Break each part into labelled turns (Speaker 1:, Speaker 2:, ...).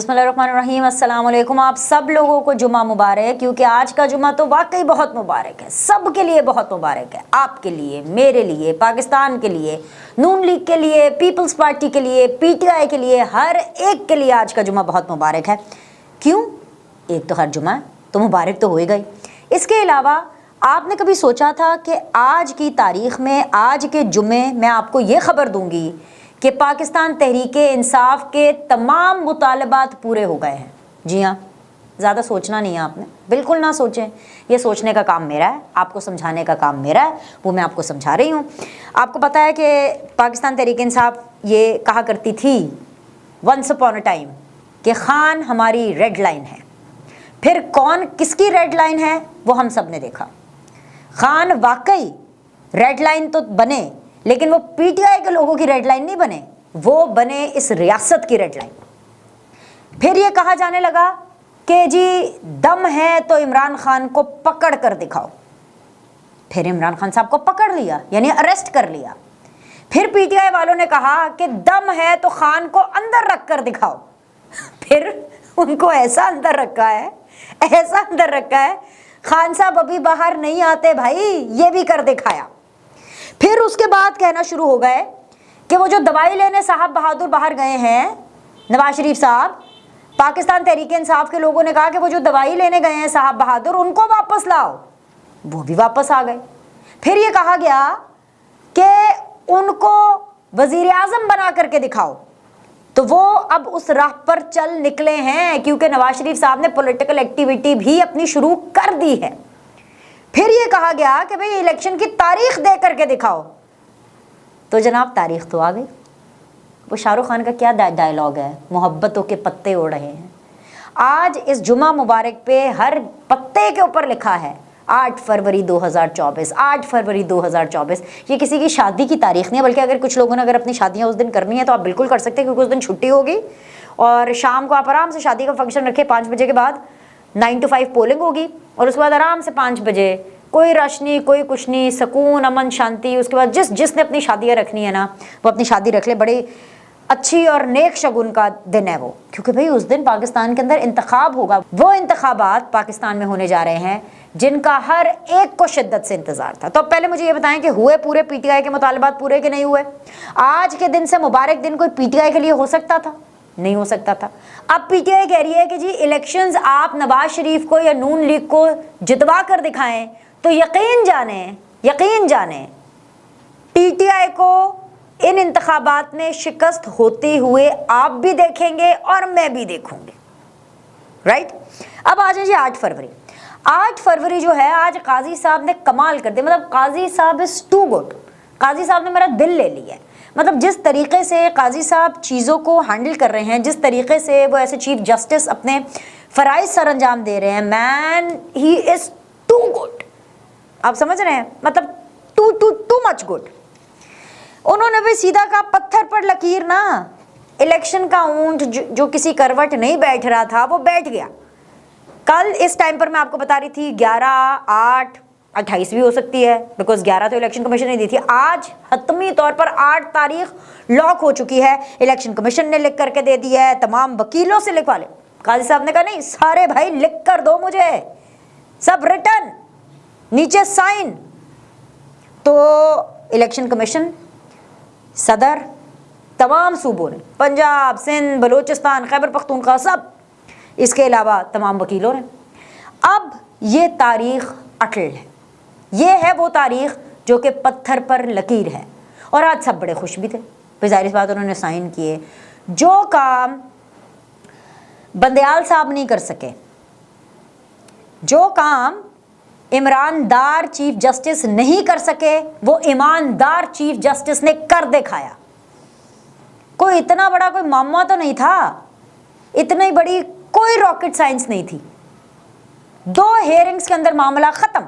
Speaker 1: बिस्मिल्लाहिर्रहमानिर्रहीम। अस्सलाम वालेकुम। आप सब लोगों को जुमा मुबारक, क्योंकि आज का जुमा तो वाकई बहुत मुबारक है, सब के लिए बहुत मुबारक है। आपके लिए, मेरे लिए, पाकिस्तान के लिए, नून लीग के लिए, पीपल्स पार्टी के लिए, पीटीआई के लिए, हर एक के लिए आज का जुमा बहुत मुबारक है। क्यों? एक तो हर जुमा है तो मुबारक तो होएगा ही। इसके अलावा आपने कभी सोचा था कि आज की तारीख़ में, आज के जुमे मैं आपको ये ख़बर दूंगी कि पाकिस्तान तहरीक-ए-इंसाफ के तमाम मुतालबात पूरे हो गए हैं? जी हाँ, ज़्यादा सोचना नहीं है आपने, बिल्कुल ना सोचें। ये सोचने का काम मेरा है, आपको समझाने का काम मेरा है, वो मैं आपको समझा रही हूँ। आपको पता है कि पाकिस्तान तहरीक-ए-इंसाफ ये कहा करती थी वंस अपॉन अ टाइम कि खान हमारी रेड लाइन है। फिर कौन किसकी रेड लाइन है वो हम सब ने देखा। खान वाकई रेड लाइन तो बने, लेकिन वो पीटीआई के लोगों की रेड लाइन नहीं बने, वो बने इस रियासत की रेड लाइन। फिर ये कहा जाने लगा कि जी दम है तो इमरान खान को पकड़ कर दिखाओ। फिर इमरान खान साहब को पकड़ लिया, यानी अरेस्ट कर लिया। फिर पीटीआई वालों ने कहा कि दम है तो खान को अंदर रख कर दिखाओ। फिर उनको ऐसा अंदर रखा है, ऐसा अंदर रखा है, खान साहब अभी बाहर नहीं आते भाई, ये भी कर दिखाया। फिर उसके बाद कहना शुरू हो गए कि वो जो दवाई लेने साहब बहादुर बाहर गए हैं, नवाज शरीफ साहब, पाकिस्तान तहरीक-ए-इंसाफ के लोगों ने कहा कि वो जो दवाई लेने गए हैं साहब बहादुर, उनको वापस लाओ। वो भी वापस आ गए। फिर ये कहा गया कि उनको वजीर आजम बना करके दिखाओ, तो वो अब उस राह पर चल निकले हैं, क्योंकि नवाज शरीफ साहब ने पॉलिटिकल एक्टिविटी भी अपनी शुरू कर दी है। फिर ये कहा गया कि भाई इलेक्शन की तारीख दे करके दिखाओ, तो जनाब तारीख तो आ गई। वो शाहरुख खान का क्या डायलॉग है, मोहब्बतों के पत्ते उड़ रहे हैं। आज इस जुमा मुबारक पे हर पत्ते के ऊपर लिखा है 8 फरवरी 2024, 8 फरवरी 2024। ये किसी की शादी की तारीख नहीं है, बल्कि अगर कुछ लोगों ने अगर अपनी शादियाँ उस दिन करनी है तो आप बिल्कुल कर सकते हैं, क्योंकि उस दिन छुट्टी होगी और शाम को आप आराम से शादी का फंक्शन रखें। 5 बजे के बाद 9 to 5 पोलिंग होगी और उसके बाद आराम से 5 बजे कोई रश नहीं, कोई कुछ नहीं, सुकून, अमन, शांति। उसके बाद जिसने अपनी शादियाँ रखनी है ना, वो अपनी शादी रख ले। बड़ी अच्छी और नेक शगुन का दिन है वो, क्योंकि भाई उस दिन पाकिस्तान के अंदर इंतखाब होगा। वो इंतखाबात पाकिस्तान में होने जा रहे हैं जिनका हर एक को शिद्दत से इंतजार था। तो पहले मुझे ये बताएं कि हुए पूरे पीटीआई के मुतालबात पूरे कि नहीं हुए? आज के दिन से मुबारक दिन कोई पीटीआई के लिए हो सकता था? नहीं हो सकता था। अब पीटीआई कह रही है कि जी इलेक्शंस आप नवाज शरीफ को या नून लीग को जितवा कर दिखाएं तो यकीन जाने पीटीआई को इन इंतखाबात में शिकस्त होते हुए आप भी देखेंगे और मैं भी देखूंगी। राइट? अब आ जाए जी 8 फरवरी। 8 फरवरी जो है, आज काजी साहब ने कमाल कर दिया। मतलब काजी साहब इज टू गुड। काजी साहब ने मेरा दिल ले लिया है। मतलब जिस तरीके से काजी साहब चीज़ों को हैंडल कर रहे हैं, जिस तरीके से वो ऐसे चीफ जस्टिस अपने फ़राइज़ सर अंजाम दे रहे हैं, man he is too good. आप समझ रहे हैं? मतलब टू मच गुड। उन्होंने भी सीधा कहा पत्थर पर लकीर ना। इलेक्शन का ऊंट जो किसी करवट नहीं बैठ रहा था वो बैठ गया। कल इस टाइम पर मैं आपको बता रही थी 11, 8, 28 भी हो सकती है, बिकॉज 11 तो इलेक्शन कमीशन ने दी थी। आज हतमी तौर पर 8 तारीख लॉक हो चुकी है। इलेक्शन कमीशन ने लिख करके दे दी है, तमाम वकीलों से लिखवा ले। काजी साहब ने कहा नहीं सारे भाई लिख कर दो मुझे, सब रिटर्न, नीचे साइन। तो इलेक्शन कमीशन, सदर, तमाम सूबों ने, पंजाब, सिंध, बलूचिस्तान, खैबर पख्तूनख्वा, सब, इसके अलावा तमाम वकीलों ने। अब ये तारीख अटल है। ये है वो तारीख जो कि पत्थर पर लकीर है। और आज सब बड़े खुश भी थे। ज़ाहिर बात उन्होंने साइन किए। जो काम बंदयाल साहब नहीं कर सके, जो काम ईमानदार चीफ जस्टिस नहीं कर सके, वो ईमानदार चीफ जस्टिस ने कर दिखाया। कोई इतना बड़ा कोई मामला तो नहीं था, इतनी बड़ी कोई रॉकेट साइंस नहीं थी। 2 हेयरिंग्स के अंदर मामला खत्म।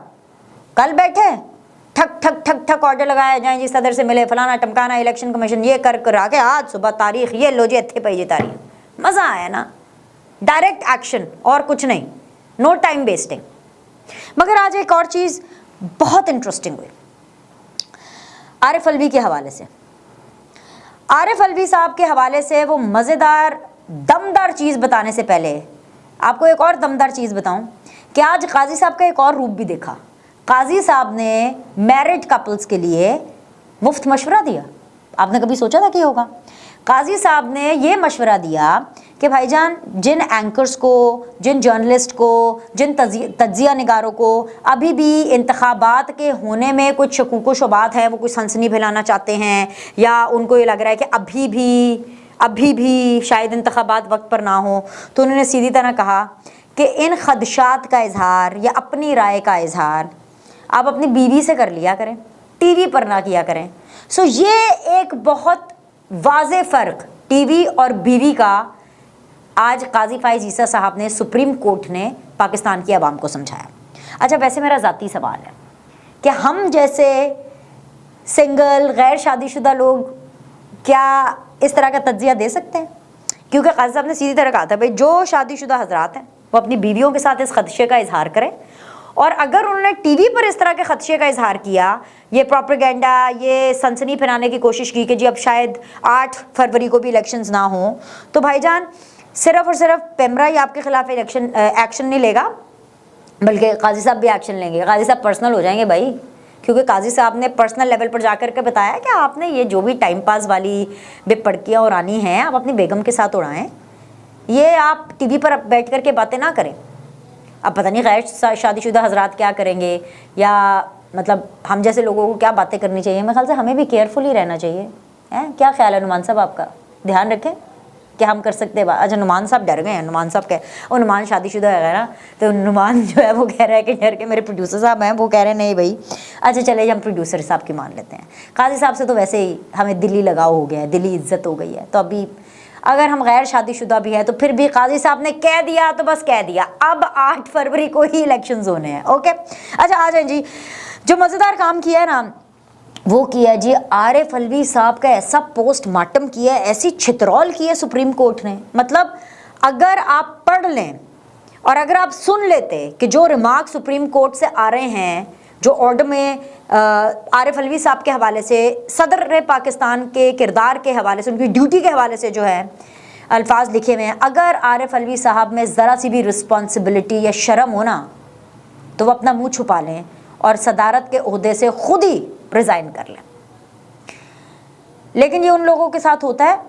Speaker 1: कल बैठे ठक ठक ठक ठक ऑर्डर लगाया जाए जी, सदर से मिले, फलाना टमकाना, इलेक्शन कमीशन ये कर आके आज सुबह तारीख ये लो जी, इतने पे जी तारीख। मज़ा आया ना? डायरेक्ट एक्शन और कुछ नहीं, नो टाइम वेस्टिंग। मगर आज एक और चीज़ बहुत इंटरेस्टिंग हुई आरिफ अलवी के हवाले से। आरिफ अलवी साहब के हवाले से वो मज़ेदार दमदार चीज़ बताने से पहले आपको एक और दमदार चीज़ बताऊं कि आज काजी साहब का एक और रूप भी देखा। काजी साहब ने मैरिड कपल्स के लिए मुफ्त मशवरा दिया। आपने कभी सोचा था कि होगा? काजी साहब ने ये मशवरा दिया कि भाईजान, जिन एंकर्स को, जिन जर्नलिस्ट को, जिन तज्जिया निगारों को अभी भी इंतखाबात के होने में कुछ शकूक व शुबात है, वो कुछ सनसनी फैलाना चाहते हैं, या उनको ये लग रहा है कि अभी भी शायद इंतखाबात वक्त पर ना हो, तो उन्होंने सीधी तरह कहा कि इन खदशात का इजहार या अपनी राय का इजहार आप अपनी बीवी से कर लिया करें, टीवी पर ना किया करें। सो ये एक बहुत वाज़े फ़र्क टीवी और बीवी का आज काजी फाइज़ ईसा साहब ने, सुप्रीम कोर्ट ने पाकिस्तान की आवाम को समझाया। अच्छा, वैसे मेरा ज़ाती सवाल है कि हम जैसे सिंगल गैर शादीशुदा लोग क्या इस तरह का तज्जिया दे सकते हैं? क्योंकि काजी साहब ने सीधी तरह कहा था, भाई जो शादीशुदा हजरात हैं वो अपनी बीवियों के साथ इस खदशे का इजहार करें, और अगर उन्होंने टीवी पर इस तरह के खदशे का इजहार किया, ये प्रोपेगेंडा, ये सनसनी फैलाने की कोशिश की कि जी अब शायद 8 फरवरी को भी इलेक्शंस ना हो, तो भाईजान सिर्फ और सिर्फ पेमरा ही आपके खिलाफ एक्शन नहीं लेगा, बल्कि काजी साहब भी एक्शन लेंगे। काजी साहब पर्सनल हो जाएंगे भाई, क्योंकि काजी साहब ने पर्सनल लेवल पर जाकर के बताया कि आपने ये जो भी टाइम पास वाली बेपड़कियाँ उड़ानी हैं आप अपनी बेगम के साथ उड़ाएं, ये आप टीवी पर बैठ कर के बातें ना करें। अब पता नहीं गैर शादीशुदा हजरात क्या करेंगे, या मतलब हम जैसे लोगों को क्या बातें करनी चाहिए। मेरे ख्याल से हमें भी केयरफुल ही रहना चाहिए। हैं, क्या ख्याल है नुमान साहब आपका? ध्यान रखें कि हम कर सकते हैं। अच्छा, नुमान साहब डर गए हैं। नुमान साहब कह, और नुमान शादीशुदा है ना, तो नुमान जो है वो कह रहा है कि डर के, मेरे प्रोड्यूसर साहब हैं वो कह रहे हैं नहीं भाई। अच्छा चले, हम प्रोड्यूसर साहब की मान लेते हैं। काजी साहब से तो वैसे ही हमें दिली लगाव हो गया है, दिली इज्जत हो गई है, तो अभी अगर हम गैर शादीशुदा भी हैं तो फिर भी काजी साहब ने कह दिया तो बस कह दिया, अब 8 फरवरी को ही इलेक्शंस होने हैं। ओके, अच्छा आ जाए जी। जो मज़ेदार काम किया है ना, वो किया जी आरिफ अलवी साहब का ऐसा पोस्टमार्टम किया, ऐसी छितरौल की है सुप्रीम कोर्ट ने। मतलब अगर आप पढ़ लें और अगर आप सुन लेते कि जो रिमार्क सुप्रीम कोर्ट से आ रहे हैं, जो ऑर्डर में आरिफ अलवी साहब के हवाले से, सदर पाकिस्तान के किरदार के हवाले से, उनकी ड्यूटी के हवाले से जो है अल्फाज लिखे हुए हैं, अगर आरिफ अलवी साहब में ज़रा सी भी रिस्पॉन्सिबिलिटी या शर्म हो ना, तो वो अपना मुंह छुपा लें और सदारत के ओहदे से खुद ही रिज़ाइन कर लें। लेकिन ये उन लोगों के साथ होता है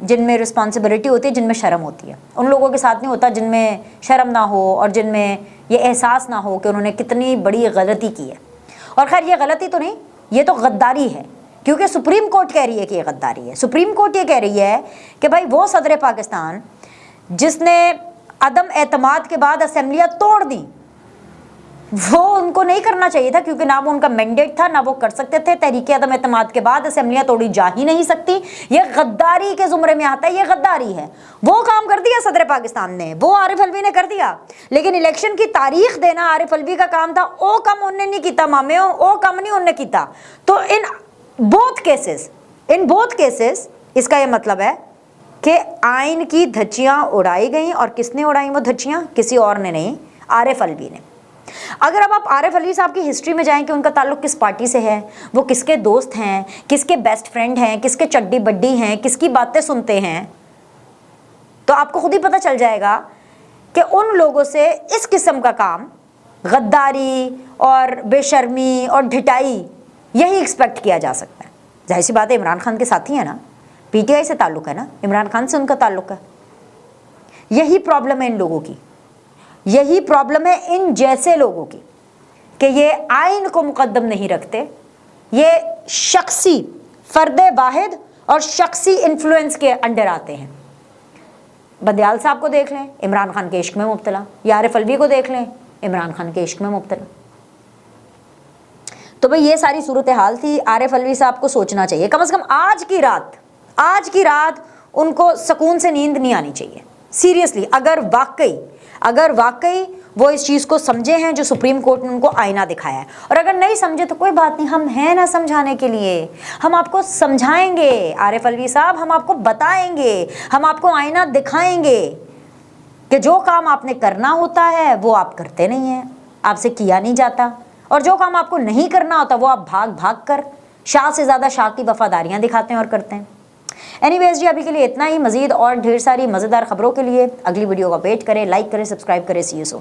Speaker 1: जिनमें रिस्पॉन्सिबिलिटी होती है, जिनमें शर्म होती है। उन लोगों के साथ नहीं होता जिनमें शर्म ना हो और जिनमें ये एहसास ना हो कि उन्होंने कितनी बड़ी गलती की है। और खैर ये गलती तो नहीं, ये तो गद्दारी है, क्योंकि सुप्रीम कोर्ट कह रही है कि ये गद्दारी है। सुप्रीम कोर्ट ये कह रही है कि भाई वो सदर पाकिस्तान जिसने अदम एतमाद के बाद असेंबलियाँ तोड़ दी, वो उनको नहीं करना चाहिए था, क्योंकि ना वो उनका मैंडेट था, ना वो कर सकते थे। तहरीक अदम एतमाद के बाद असेंबलियाँ तोड़ी जा ही नहीं सकती। ये गद्दारी के जुमरे में आता है, ये गद्दारी है। वो काम कर दिया सदर पाकिस्तान ने, वो आरिफ अलवी ने कर दिया, लेकिन इलेक्शन की तारीख देना आरिफ अलवी का काम था। ओ कम उन्होंने नहीं किया मामे, ओ कम नहीं उन्होंने किया। तो इन बोथ केसेस इसका ये मतलब है कि आइन की धज्जियाँ उड़ाई गई, और किसने उड़ाई वो धज्जियाँ? किसी और ने नहीं, आरिफ अलवी ने। अगर अब आप आरिफ अलवी साहब की हिस्ट्री में जाएं कि उनका ताल्लुक किस पार्टी से है, वो किसके दोस्त हैं, किसके बेस्ट फ्रेंड हैं, किसके चड्डी बड्डी हैं, किसकी बातें सुनते हैं, तो आपको खुद ही पता चल जाएगा कि उन लोगों से इस किस्म का काम, गद्दारी और बेशर्मी और ढिटाई, यही एक्सपेक्ट किया जा सकता है। जाहिर सी बात है, इमरान खान के साथी है ना, पीटीआई से ताल्लुक है ना, इमरान खान से उनका ताल्लुक है। यही प्रॉब्लम है इन लोगों की, यही प्रॉब्लम है इन जैसे लोगों की कि ये आइन को मुकद्दम नहीं रखते, ये शख्सी फर्दे वाहिद और शख्सी इन्फ्लुएंस के अंडर आते हैं। बंदियाल साहब को देख लें, इमरान खान के इश्क में मुब्तला, या आरिफ अलवी को देख लें, इमरान खान के इश्क में मुब्तला। तो भाई ये सारी सूरत हाल थी। आरिफ अलवी साहब को सोचना चाहिए, कम से कम आज की रात उनको सुकून से नींद नहीं आनी चाहिए। सीरियसली, अगर वाकई वो इस चीज़ को समझे हैं जो सुप्रीम कोर्ट ने उनको आईना दिखाया है, और अगर नहीं समझे तो कोई बात नहीं, हम हैं ना समझाने के लिए, हम आपको समझाएंगे। आरिफ अलवी साहब, हम आपको बताएंगे, हम आपको आईना दिखाएंगे कि जो काम आपने करना होता है वो आप करते नहीं हैं, आपसे किया नहीं जाता, और जो काम आपको नहीं करना होता वो आप भाग भाग कर शाह से ज़्यादा शाह की वफादारियाँ दिखाते हैं और करते हैं। اینی ویز جی ابھی کے لیے اتنا ہی. مزید اور ڈھیر ساری مزیدار خبروں کے لیے اگلی ویڈیو کا ویٹ کریں, لائک کریں, سبسکرائب کریں. سی یو سون.